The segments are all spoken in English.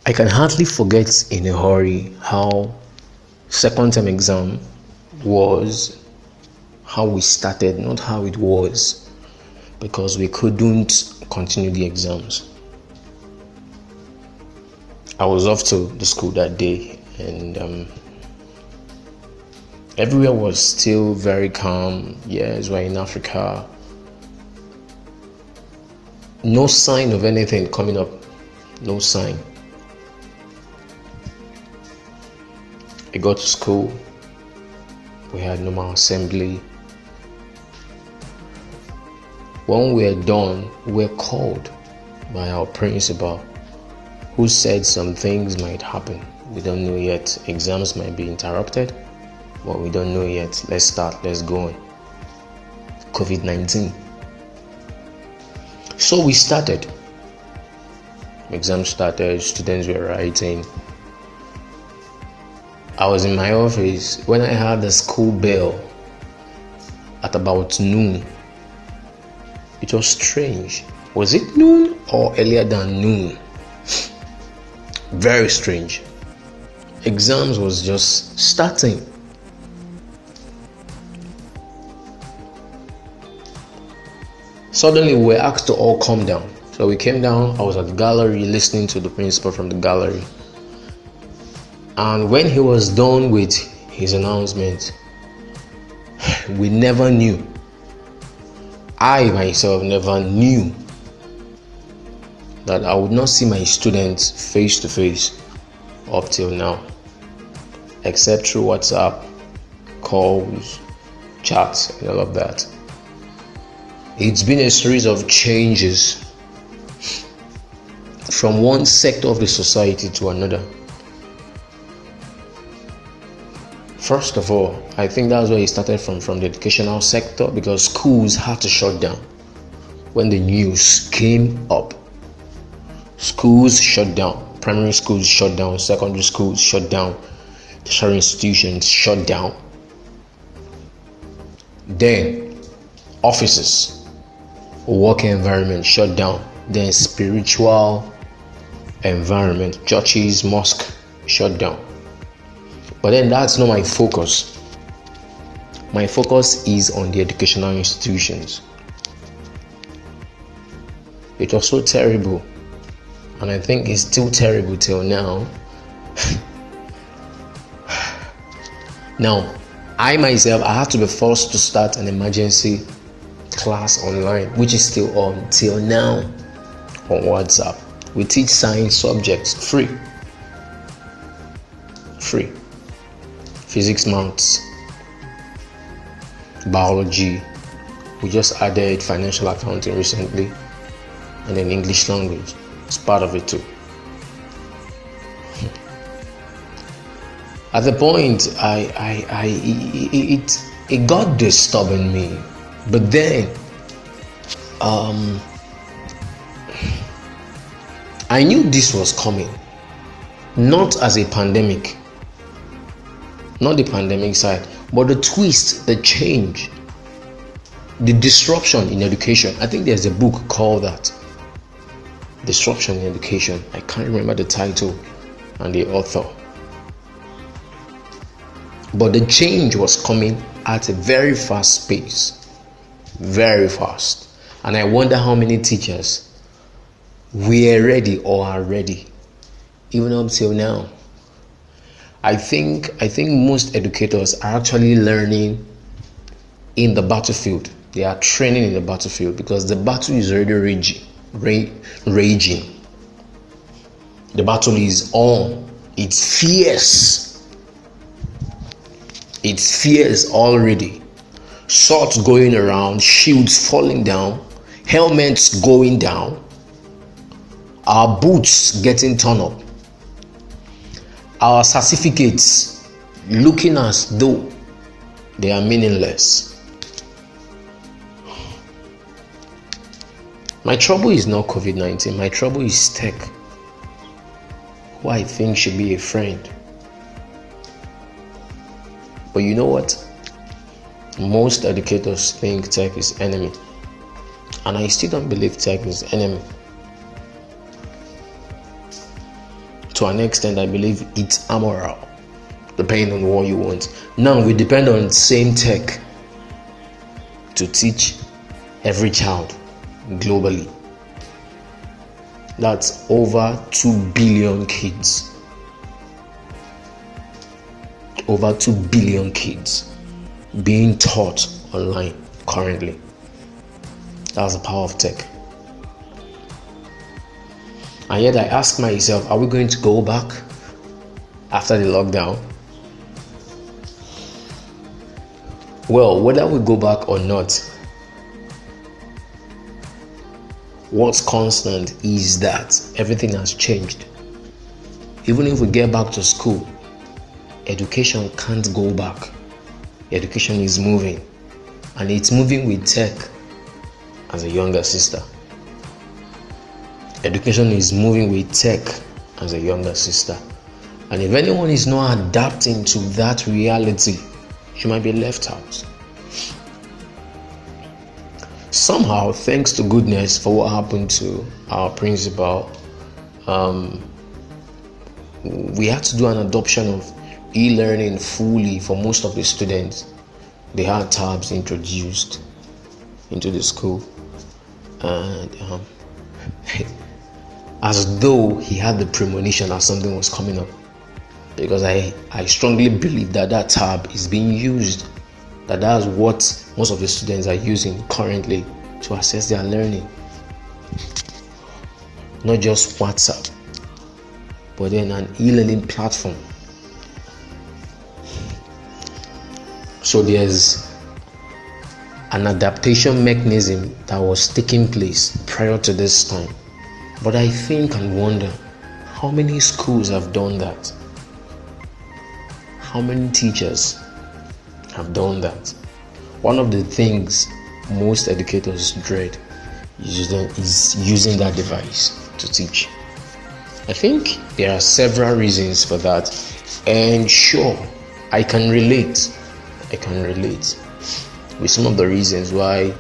I can hardly forget in a hurry how second term exam was, how we started, not how it was, because we couldn't continue the exams. I was off to the school that day, and everywhere was still very calm. Yes, we're in Africa. No sign of anything coming up. No sign. I got to school. We had normal assembly. When we were done, we were called by our principal, who said some things might happen. We don't know yet. Exams might be interrupted, but we don't know yet. Let's start. Let's go on. COVID-19. So we started. Exams started. Students were writing. I was in my office when I heard the school bell at about noon. It was strange. Was it noon or earlier than noon? Very strange. Exams was just starting. Suddenly we were asked to all come down. So we came down. I was at the gallery listening to the principal from the gallery. And when he was done with his announcement, we never knew. I myself never knew that I would not see my students face to face up till now, except through WhatsApp, calls, chats, and all of that. It's been a series of changes from one sector of the society to another. First of all, I think that's where it started from the educational sector, because schools had to shut down. When the news came up, schools shut down, primary schools shut down, secondary schools shut down, tertiary institutions shut down. Then offices, working environment shut down. Then spiritual environment, churches, mosque shut down. But then that's not my focus. My focus is on the educational institutions. It was so terrible, and I think it's still terrible till now. Now, I myself, I have to be forced to start an emergency class online, which is still on till now on WhatsApp. We teach science subjects free. Physics, maths, biology. We just added financial accounting recently, and then English language. It's part of it too. At the point, it got disturbing me, but then I knew this was coming, not as a pandemic. Not the pandemic side, but the twist, the change, the disruption in education. I think there's a book called that, Disruption in Education. I can't remember the title and the author. But the change was coming at a very fast pace. Very fast. And I wonder how many teachers were ready or are ready, even up till now. I think most educators are actually learning in the battlefield. They are training in the battlefield because the battle is already raging. The battle is on. It's fierce. It's fierce already. Swords going around, shields falling down, helmets going down, our boots getting torn up. Our certificates looking as though they are meaningless. My trouble is not COVID-19. My trouble is tech, who I think should be a friend. But you know what? Most educators think tech is enemy. And I still don't believe tech is enemy. to an extent, I believe it's amoral, depending on what you want. Now we depend on same tech to teach every child globally. That's over 2 billion kids. Over 2 billion kids being taught online currently. That's the power of tech. And yet I ask myself, are we going to go back after the lockdown? Well, whether we go back or not, what's constant is that everything has changed. Even if we get back to school, education can't go back. Education is moving, and it's moving with tech as a younger sister. Education is moving with tech as a younger sister. And if anyone is not adapting to that reality, she might be left out. Somehow, thanks to goodness for what happened to our principal, we had to do an adoption of e-learning fully for most of the students. They had tabs introduced into the school, and as though he had the premonition that something was coming up, because I strongly believe that tab is being used, that's what most of the students are using currently to assess their learning. Not just WhatsApp, but then an e-learning platform. So there's an adaptation mechanism that was taking place prior to this time. But I think and wonder, how many schools have done that? How many teachers have done that? One of the things most educators dread is using that device to teach. I think there are several reasons for that, and sure, I can relate with some of the reasons why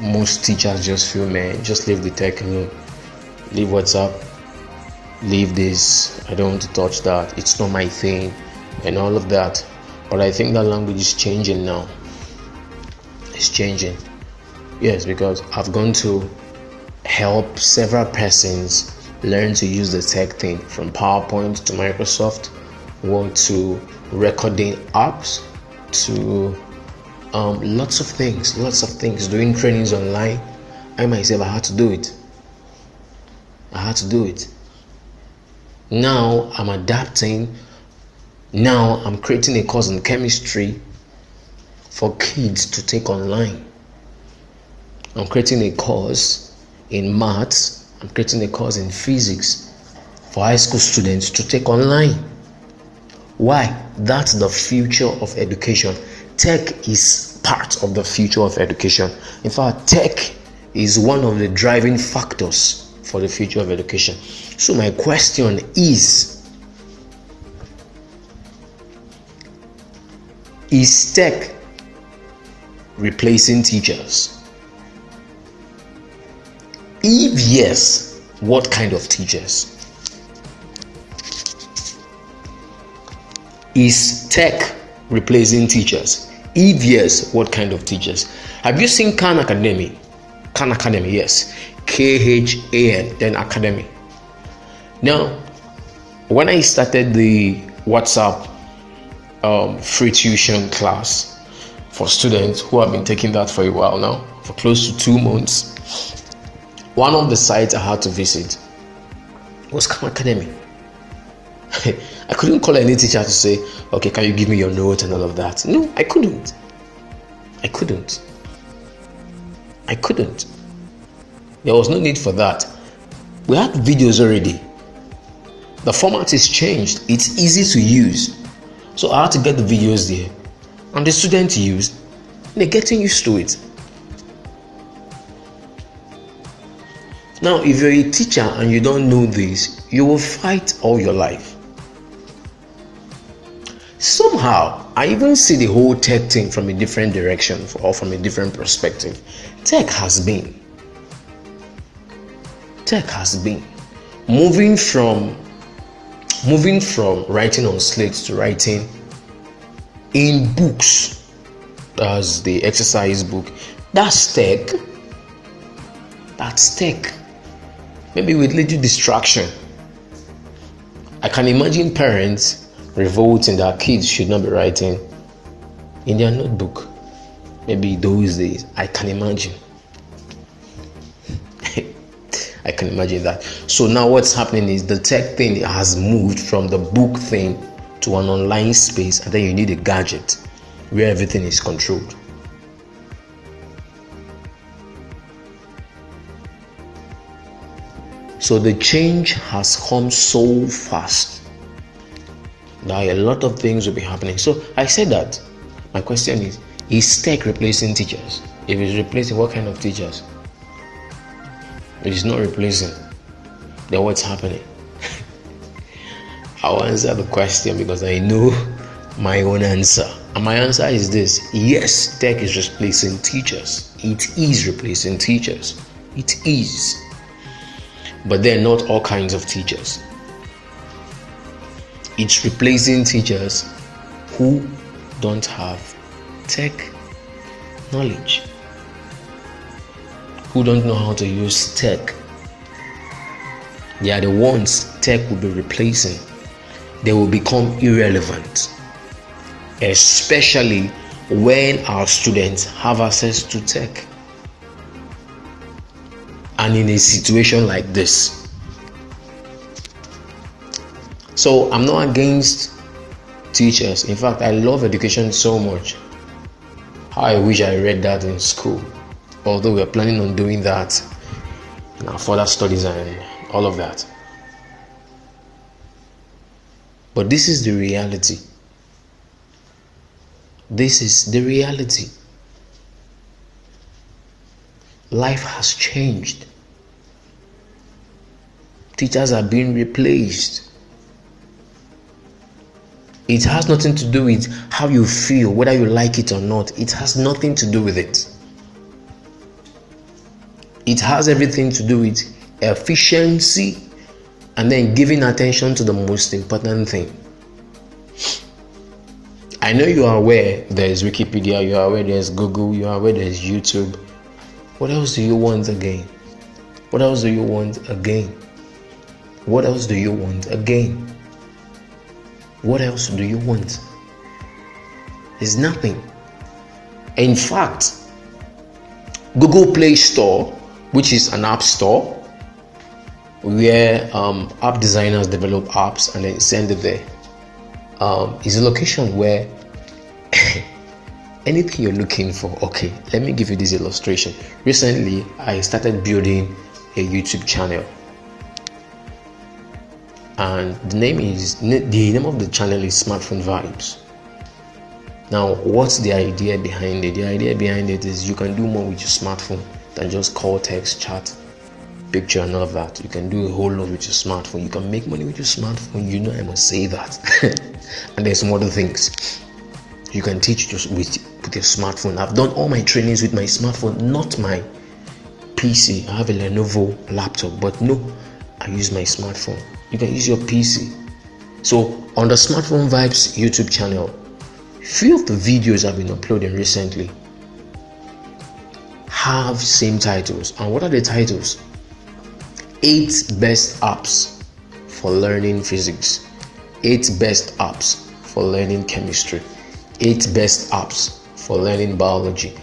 most teachers just feel, man, just leave the tech alone, leave WhatsApp, leave this, I don't want to touch that, it's not my thing, and all of that. But I think that language is changing now. It's changing. Yes, because I've gone to help several persons learn to use the tech thing, from PowerPoint to Microsoft Word to recording apps to lots of things, doing trainings online. I myself, I had to do it. Now I'm adapting. Now I'm creating a course in chemistry for kids to take online. I'm creating a course in maths. I'm creating a course in physics for high school students to take online. Why? That's the future of education. Tech is part of the future of education. In fact, tech is one of the driving factors for the future of education. So my question is tech replacing teachers? If yes, what kind of teachers? Is tech replacing teachers? If yes, what kind of teachers? Have you seen Khan Academy? Khan Academy, yes. KHAN, then Academy. Now, when I started the WhatsApp free tuition class for students who have been taking that for a while now, for close to 2 months, one of the sites I had to visit was Khan Academy. I couldn't call any teacher to say, okay, can you give me your note and all of that? No, I couldn't. There was no need for that. We had videos already. The format is changed. It's easy to use. So I had to get the videos there. And the students used, they're getting used to it. Now, if you're a teacher and you don't know this, you will fight all your life. Somehow, I even see the whole tech thing from a different direction or from a different perspective. Tech has been moving from moving from writing on slates to writing in books, as the exercise book, that's tech. Maybe with little distraction. I can imagine parents revolting that kids should not be writing in their notebook. Maybe those days, I can imagine. I can imagine that. So now what's happening is the tech thing has moved from the book thing to an online space, and then you need a gadget where everything is controlled. So the change has come so fast that a lot of things will be happening. So I said that my question is tech replacing teachers? If it's replacing, what kind of teachers? If it's not replacing, then what's happening? I'll answer the question because I know my own answer. And my answer is this: yes, tech is replacing teachers. It is replacing teachers. It is. But they're not all kinds of teachers. It's replacing teachers who don't have tech knowledge, who don't know how to use tech. They are the ones tech will be replacing. They will become irrelevant, especially when our students have access to tech. And in a situation like this. So I'm not against teachers. In fact, I love education so much. How I wish I read that in school. Although we're planning on doing that in our further studies and all of that. But this is the reality. This is the reality. Life has changed. Teachers are being replaced. It has nothing to do with how you feel, whether you like it or not. It has nothing to do with it. It has everything to do with efficiency and then giving attention to the most important thing. I know you are aware there's Wikipedia, you are aware there's Google, you are aware there's YouTube. What else do you want again? What else do you want again? What else do you want again? What else do you want? There's nothing. In fact, Google Play Store, which is an app store where app designers develop apps and then send it there, is a location where anything you're looking for. Okay, let me give you this illustration. Recently, I started building a YouTube channel, and the name of the channel is Smartphone Vibes. Now, what's the idea behind it? The idea behind it is you can do more with your smartphone than just call, text, chat, picture, and all of that. You can do a whole lot with your smartphone. You can make money with your smartphone. You know, I must say that. And there's some other things you can teach just with your smartphone. I've done all my trainings with my smartphone, not my PC. I have a Lenovo laptop, but no, I use my smartphone. You can use your PC. So on the Smartphone Vibes YouTube channel, few of the videos I've been uploading recently have same titles. And what are the titles? 8 best apps for learning physics, 8 best apps for learning chemistry, 8 best apps for learning biology,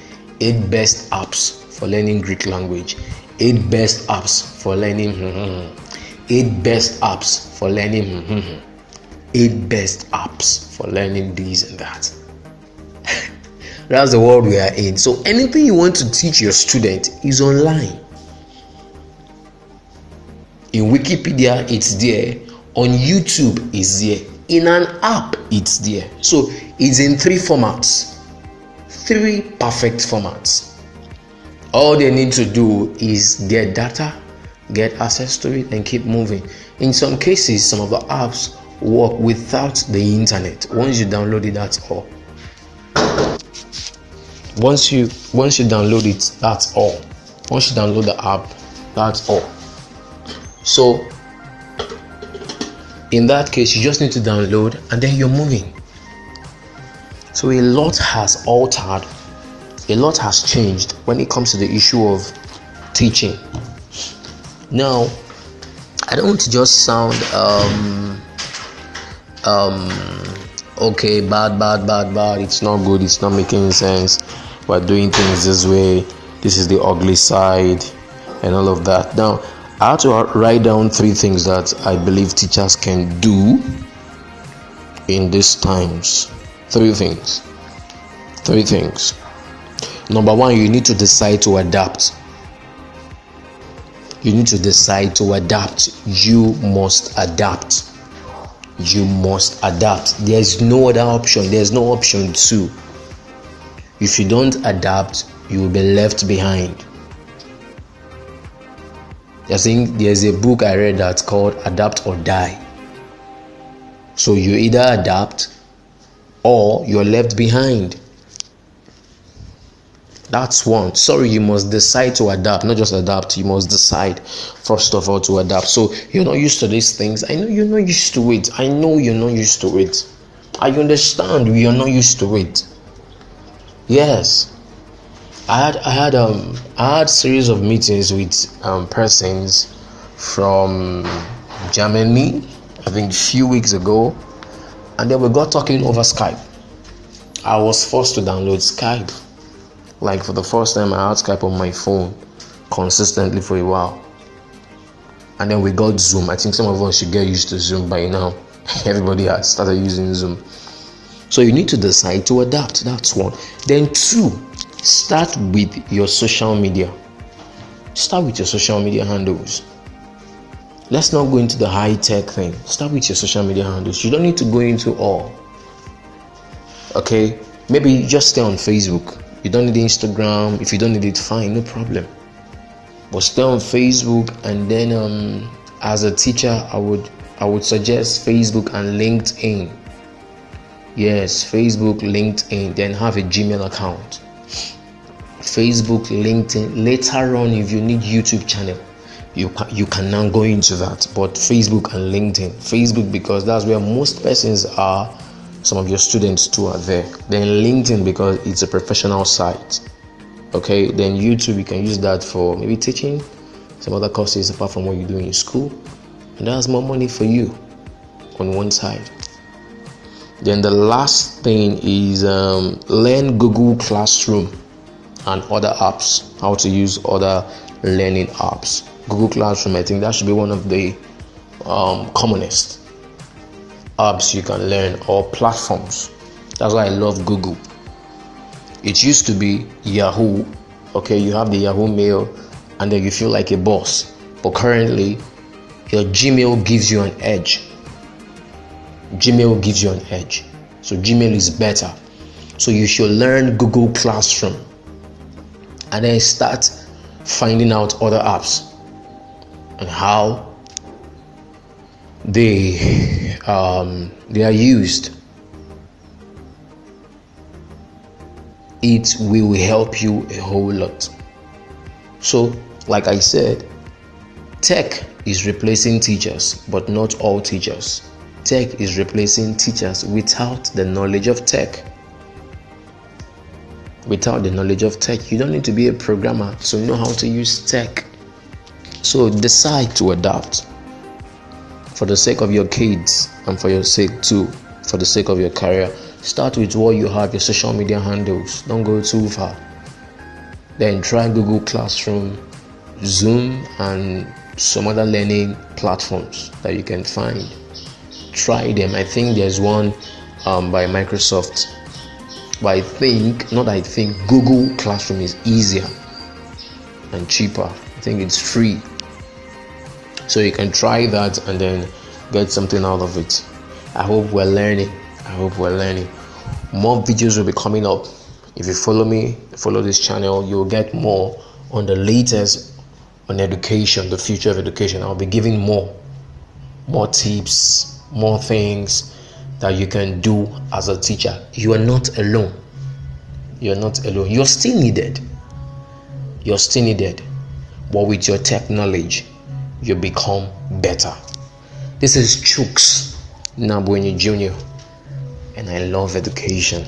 8 best apps for learning Greek language, 8 best apps for learning 8 best apps for learning 8 best apps for learning this and that. That's the world we are in. So anything you want to teach your student is online. In Wikipedia, it's there. On YouTube, it's there. In an app, it's there. So it's in 3 formats. 3 perfect formats. All they need to do is get data, get access to it, and keep moving. In some cases, some of the apps work without the internet. Once you download it, that's all. Once you download it, that's all. Once you download the app, that's all. So In that case, you just need to download and then you're moving. So a lot has altered, a lot has changed when it comes to the issue of teaching. Now, I don't want to just sound okay, bad, it's not good, it's not making sense, we're doing things this way, this is the ugly side and all of that. Now, I had to write down 3 things that I believe teachers can do in these times. 3 things. Number 1, you need to decide to adapt. You need to decide to adapt. You must adapt. There's no other option. There's no option 2. If you don't adapt, you will be left behind. I think there's a book I read that's called Adapt or Die. So you either adapt or you're left behind. That's one. Sorry, you must decide to adapt, not just adapt. You must decide, first of all, to adapt. So you're not used to these things. I know you're not used to it. I understand you're not used to it. Yes. I had series of meetings with persons from Germany, I think a few weeks ago, and then we got talking over Skype. I was forced to download Skype. Like for the first time, I had Skype on my phone consistently for a while. And then we got Zoom. I think some of us should get used to Zoom by now. Everybody has started using Zoom. So you need to decide to adapt. That's one. Then 2, start with your social media. Start with your social media handles. Let's not go into the high-tech thing. Start with your social media handles. You don't need to go into all. Okay? Maybe just stay on Facebook. You don't need Instagram. If you don't need it, fine, no problem. But stay on Facebook, and then as a teacher, I would suggest Facebook and LinkedIn. Yes, Facebook, LinkedIn. Then have a Gmail account. Facebook, LinkedIn. Later on, if you need YouTube channel, you can now go into that. But Facebook and LinkedIn. Facebook, because that's where most persons are. Some of your students too are there. Then LinkedIn, because it's a professional site. Okay, then YouTube, you can use that for maybe teaching some other courses apart from what you do in school, and that's more money for you on one side. Then the last thing is learn Google Classroom and other apps, how to use other learning apps. Google Classroom, I think that should be one of the commonest apps you can learn, or platforms. That's why I love Google. It used to be Yahoo. Okay, you have the Yahoo Mail and then you feel like a boss. But currently, your Gmail gives you an edge. So Gmail is better. So you should learn Google Classroom and then start finding out other apps and how they are used. It will help you a whole lot. So, like I said, tech is replacing teachers, but not all teachers. Tech is replacing teachers without the knowledge of tech. Without the knowledge of tech, you don't need to be a programmer to know how to use tech. So decide to adapt for the sake of your kids and for your sake too, for the sake of your career. Start with what you have, your social media handles. Don't go too far. Then try Google Classroom, Zoom, and some other learning platforms that you can find. Try them. I think there's one by Microsoft. But Google Classroom is easier and cheaper. I think it's free. So you can try that and then get something out of it. I hope we're learning. More videos will be coming up. If you follow this channel, you'll get more on the latest on education, the future of education. I'll be giving more tips, more things that you can do as a teacher. You are not alone. You're still needed. But with your tech knowledge, you become better. This is Chooks Nabwenyi Jr., and I love education.